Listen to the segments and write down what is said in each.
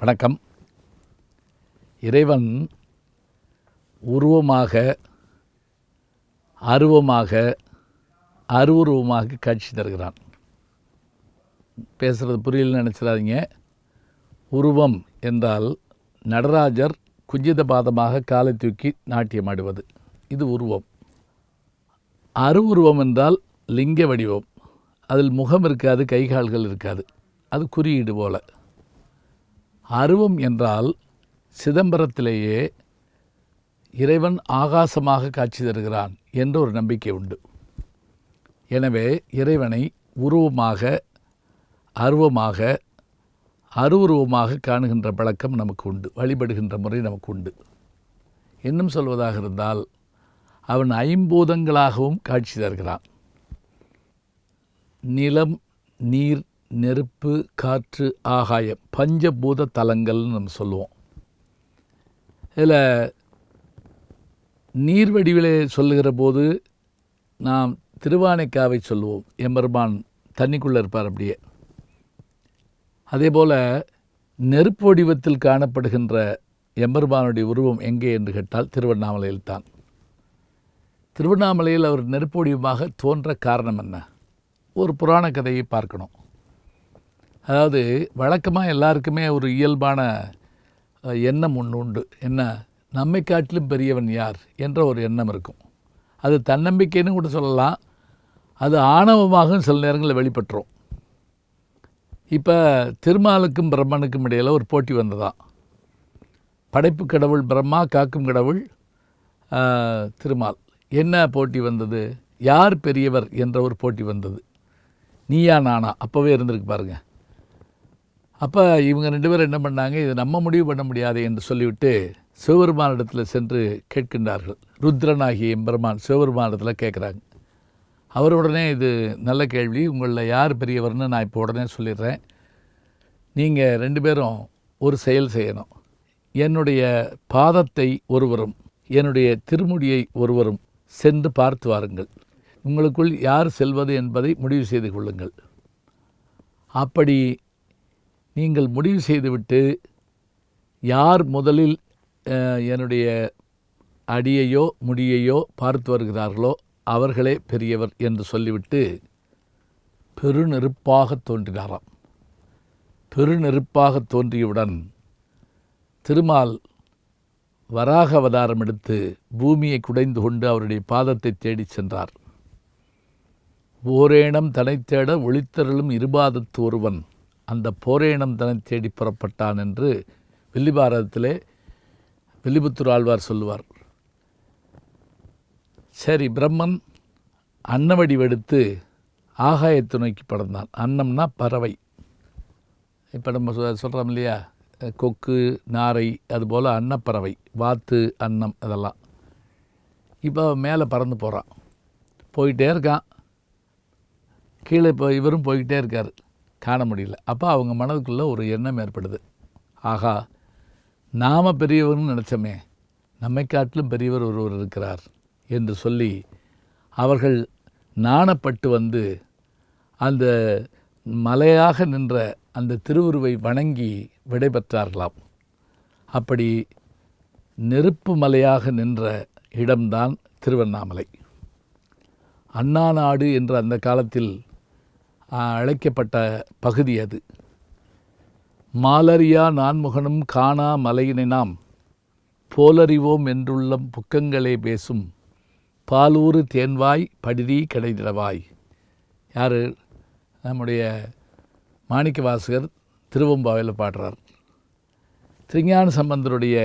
வணக்கம். இறைவன் உருவமாக, அருவமாக, அருவுருவமாக காட்சி தருகிறான். பேசுகிறது புரியலன்னு நினச்சிடாதீங்க. உருவம் என்றால் நடராஜர் குஞ்சித பாதமாக காலை தூக்கி நாட்டியம் ஆடுவது, இது உருவம். அருவுருவம் என்றால் லிங்க வடிவம். அதில் முகம் இருக்காது, கைகால்கள் இருக்காது, அது குறியீடு போல. அருவம் என்றால் சிதம்பரத்திலேயே இறைவன் ஆகாசமாக காட்சி தருகிறான் என்ற ஒரு நம்பிக்கை உண்டு. எனவே இறைவனை உருவமாக, அருவமாக, அருவுருவமாக காணுகின்ற பழக்கம் நமக்கு உண்டு, வழிபடுகின்ற முறை நமக்கு உண்டு. இன்னும் சொல்வதாக இருந்தால் அவன் ஐம்பூதங்களாகவும் காட்சி தருகிறான். நிலம், நீர், நெருப்பு, காற்று, ஆகாயம், பஞ்சபூத தலங்கள்னு நம்ம சொல்லுவோம். இதில் நீர் வடிவிலே சொல்லுகிற போது நாம் திருவானைக்காவை சொல்லுவோம். எம்பெருமான் தண்ணிக்குள்ளே இருப்பார் அப்படியே. அதே போல் நெருப்பு வடிவத்தில் காணப்படுகின்ற எம்பெருமானுடைய உருவம் எங்கே என்று கேட்டால் திருவண்ணாமலையில் தான். திருவண்ணாமலையில் அவர் நெருப்பு வடிவமாக தோன்ற காரணம் என்ன? ஒரு புராண கதையை பார்க்கணும். அதாவது வழக்கமாக எல்லாருக்குமே ஒரு இயல்பான எண்ணம் ஒன்று உண்டு. என்ன? நம்மை காட்டிலும் பெரியவன் யார் என்ற ஒரு எண்ணம் இருக்கும். அது தன்னம்பிக்கைன்னு கூட சொல்லலாம், அது ஆணவமாகவும் சில நேரங்களில் வெளிப்பட்டுரும். இப்போ திருமாலுக்கும் பிரம்மனுக்கும் இடையில் ஒரு போட்டி வந்ததான். படைப்பு கடவுள் பிரம்மா, காக்கும் கடவுள் திருமால். என்ன போட்டி வந்தது? யார் பெரியவர் என்ற ஒரு போட்டி வந்தது. நீயா நானா அப்போவே இருந்திருக்கு பாருங்கள். அப்போ இவங்க ரெண்டு பேரும் என்ன பண்ணாங்க, இதை நம்ம முடிவு பண்ண முடியாது என்று சொல்லிவிட்டு சிவபெருமானிடத்தில் சென்று கேட்கின்றார்கள். ருத்ரனாகிய எம்பெருமான் சிவபெருமானிடத்தில் கேட்குறாங்க. அவர் உடனே, இது நல்ல கேள்வி, உங்களில் யார் பெரியவர்னு நான் இப்போ உடனே சொல்லிடுறேன். நீங்கள் ரெண்டு பேரும் ஒரு செயல் செய்யணும். என்னுடைய பாதத்தை ஒருவரும் என்னுடைய திருமுடியை ஒருவரும் சென்று பார்த்து வாருங்கள். உங்களுக்குள் யார் செல்வது என்பதை முடிவு செய்து கொள்ளுங்கள். அப்படி நீங்கள் முடிவு செய்துவிட்டு யார் முதலில் என்னுடைய அடியையோ முடியையோ பார்த்து வருகிறார்களோ அவர்களே பெரியவர் என்று சொல்லிவிட்டு பெருநெருப்பாக தோன்றினாராம். பெருநெருப்பாக தோன்றியவுடன் திருமால் வராக அவதாரம் எடுத்து பூமியை குடைந்து கொண்டு அவருடைய பாதத்தை தேடி சென்றார். ஓரேனம் தனை தேட ஒளித்தருளும் இருபாதத்து ஒருவன், அந்த போரேனம் தனை தேடி புறப்பட்டான் என்று வில்லிபாரதத்திலே வில்லிபுத்தூர் ஆழ்வார் சொல்லுவார். சரி, பிரம்மன் அன்னவடிவெடுத்து ஆகாயத்தை நோக்கி பறந்தான். அன்னம்னா பறவை. இப்போ நம்ம சொல்கிறோம் இல்லையா, கொக்கு, நாரை, அதுபோல் அன்னப்பறவை, வாத்து, அன்னம், இதெல்லாம். இப்போ மேலே பறந்து போகிறான், போயிட்டே இருக்கான். கீழே இப்போ இவரும் போய்கிட்டே இருக்கார், காண முடியல. அப்போ அவங்க மனதுக்குள்ளே ஒரு எண்ணம் ஏற்படுது. ஆகா, நாம் பெரியவர்னு நினச்சோமே, நம்மை காட்டிலும் பெரியவர் ஒருவர் இருக்கிறார் என்று சொல்லி அவர்கள் நாணப்பட்டு வந்து அந்த மலையாக நின்ற அந்த திருவுருவை வணங்கி விடைபெற்றார்களாம். அப்படி நெருப்பு மலையாக நின்ற இடம்தான் திருவண்ணாமலை. அண்ணா நாடு என்ற அந்த காலத்தில் அழைக்கப்பட்ட பகுதி அது. மாலரியா நான்முகனும் காணா மலையினை நாம் போலறிவோம் என்றுள்ளம் புக்கங்களே பேசும் பாலூறு தேன்வாய் படிரி கிடைதிடவாய். யார்? நம்முடைய மாணிக்க வாசகர் திருவம்பாவையில் பாடுறார். திருஞான சம்பந்தருடைய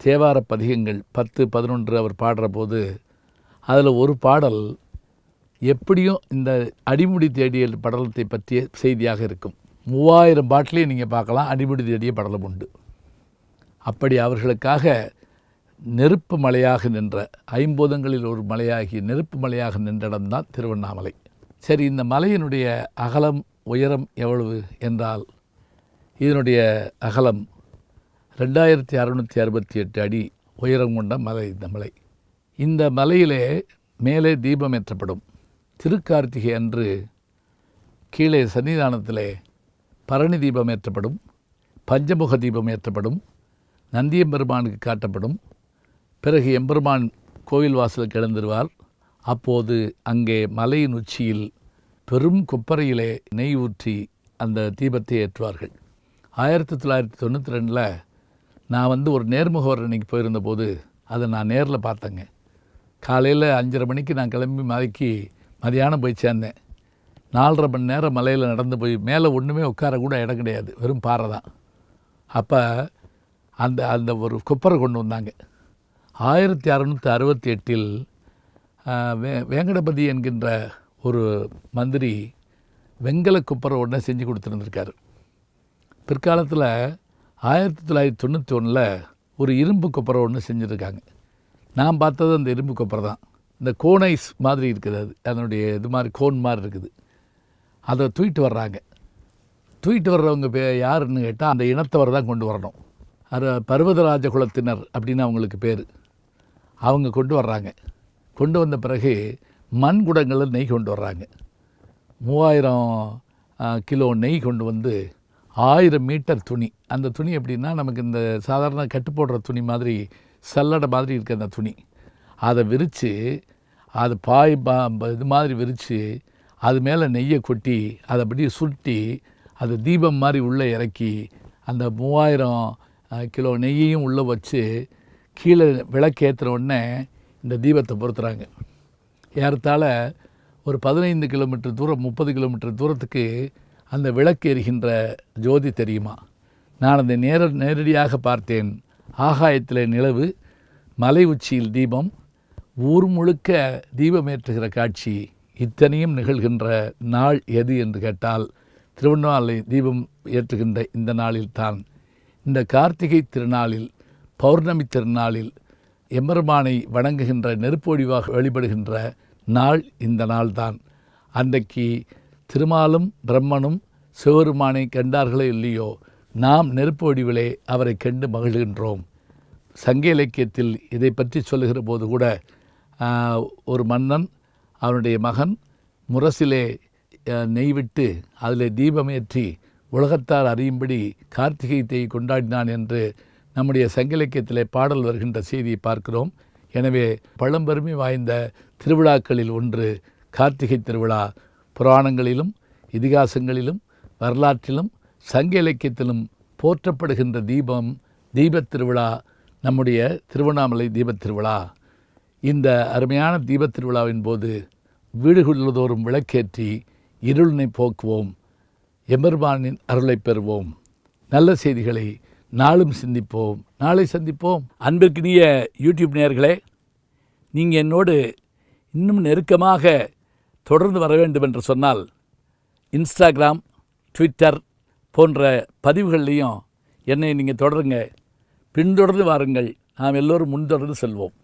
தேவார பதிகங்கள் 10, 11 அவர் பாடுற போது அதில் ஒரு பாடல் எப்படியும் இந்த அடிமுடி தேடிய படலத்தை பற்றிய செய்தியாக இருக்கும். 3000 பாட்டிலையும் நீங்கள் பார்க்கலாம், அடிமுடி தேடிய படலம் உண்டு. அப்படி அவர்களுக்காக நெருப்பு மலையாக நின்ற, ஐம்பூதங்களில் ஒரு மலையாகிய நெருப்பு மலையாக நின்ற இடம்தான் திருவண்ணாமலை. சரி, இந்த மலையினுடைய அகலம், உயரம் எவ்வளவு என்றால், இதனுடைய அகலம் 2668 அடி உயரம் கொண்ட மலை இந்த மலை. இந்த மலையிலே மேலே தீபம் ஏற்றப்படும். திருக்கார்த்திகை அன்று கீழே சன்னிதானத்திலே பரணி தீபம் ஏற்றப்படும். பஞ்சமுக தீபம் ஏற்றப்படும், நந்தியம்பெருமானுக்கு காட்டப்படும். பிறகு எம்பெருமான் கோவில் வாசலுக்கு எழுந்திருவார். அப்போது அங்கே மலையின் உச்சியில் பெரும் கொப்பரையிலே நெய் ஊற்றி அந்த தீபத்தை ஏற்றுவார்கள். 1992 நான் ஒரு நேர்முக வர்ணனைக்கு போயிருந்தபோது அதை நான் நேரில் பார்த்தேங்க. காலையில் 5:30 மணிக்கு நான் கிளம்பி மலைக்கு மதியானம் போய் சேர்ந்தேன். 4.5 மணி நேரம் மலையில் நடந்து போய் மேலே ஒன்றுமே உட்கார கூட இடம் கிடையாது, வெறும் பாறை தான். அப்போ அந்த அந்த ஒரு கொப்பரை கொண்டு வந்தாங்க. 1668 வேங்கடபதி என்கின்ற ஒரு மந்திரி வெங்கல கொப்பரை ஒன்றை செஞ்சு கொடுத்துருந்துருக்காரு. பிற்காலத்தில் 1991 ஒரு இரும்பு கொப்பரை ஒன்று செஞ்சுருக்காங்க. நான் பார்த்தது அந்த இரும்பு கொப்பரை தான். இந்த கோனைஸ் மாதிரி இருக்குது, அது அதனுடைய இது மாதிரி கோன் மாதிரி இருக்குது. அதை தூக்கிட்டு வர்றாங்க. தூக்கிட்டு வர்றவங்க யாருன்னு கேட்டால் அந்த இனத்தவர் தான் கொண்டு வரணும். அது பர்வதராஜ குலத்தினர் அப்படின்னு அவங்களுக்கு பேர். அவங்க கொண்டு வர்றாங்க. கொண்டு வந்த பிறகு மண் குடங்களில் நெய் கொண்டு வர்றாங்க. 3000 கிலோ நெய் கொண்டு வந்து 1000 மீட்டர் துணி. அந்த துணி எப்படின்னா நமக்கு இந்த சாதாரண கட்டு போடுற துணி மாதிரி சல்லடை மாதிரி இருக்க அந்த துணி, அதை விரித்து அது இது மாதிரி விரித்து அது மேலே நெய்யை கொட்டி அதை அப்படியே சுருட்டி அது தீபம் மாதிரி உள்ளே இறக்கி அந்த 3000 கிலோ நெய்யையும் உள்ளே வச்சு கீழே விளக்கேற்றுற உடனே இந்த தீபத்தை பொறுத்துறாங்க. ஏறத்தாழ ஒரு 15 கிலோமீட்டர் தூரம் 30 கிலோமீட்டர் தூரத்துக்கு அந்த விளக்கு எரிகின்ற ஜோதி தெரியுமா? நான் அதை நேரடியாக பார்த்தேன். ஆகாயத்தில் நிலவு, மலை உச்சியில் தீபம், ஊர் முழுக்க தீபம் ஏற்றுகிற காட்சி. இத்தனையும் நிகழ்கின்ற நாள் எது என்று கேட்டால் திருவண்ணாமலை தீபம் ஏற்றுகின்ற இந்த நாளில்தான். இந்த கார்த்திகை திருநாளில், பௌர்ணமி திருநாளில் எம்பெருமானை வணங்குகின்ற நெருப்பொழிவாக வழிபடுகின்ற நாள் இந்த நாள்தான். அன்றைக்கு திருமாலும் பிரம்மனும் சிவபெருமானை கண்டார்களோ இல்லையோ, நாம் நெருப்பு வடிவிலே அவரை கண்டு மகிழ்கின்றோம். சங்க இலக்கியத்தில் இதை பற்றி சொல்லுகிற போது கூட ஒரு மன்னன் அவனுடைய மகன் முரசிலே நெய்விட்டு அதில் தீபமேற்றி உலகத்தார் அறியும்படி கார்த்திகை தேயை கொண்டாடினான் என்று நம்முடைய சங்க இலக்கியத்திலே பாடல் வருகின்ற செய்தியை பார்க்கிறோம். எனவே பழம்பெருமை வாய்ந்த திருவிழாக்களில் ஒன்று கார்த்திகை திருவிழா. புராணங்களிலும் இதிகாசங்களிலும் வரலாற்றிலும் சங்க இலக்கியத்திலும் போற்றப்படுகின்ற தீபத் திருவிழா நம்முடைய திருவண்ணாமலை தீபத் திருவிழா. இந்த அருமையான தீபத் திருவிழாவின் போது வீடுகளில்தோறும் விளக்கேற்றி இருளினை போக்குவோம், எம்பெருமானின் அருளை பெறுவோம். நல்ல செய்திகளை நாளும் சிந்திப்போம், நாளை சந்திப்போம். அன்பிற்கினிய யூடியூப் நேயர்களே, நீங்கள் என்னோடு இன்னும் நெருக்கமாக தொடர்ந்து வர வேண்டும் என்று சொன்னால் இன்ஸ்டாகிராம், ட்விட்டர் போன்ற பதிவுகள்லையும் என்னை நீங்கள் தொடருங்க. பின்தொடர்ந்து வாருங்கள். நாம் எல்லோரும் முன்தொடர்ந்து செல்வோம்.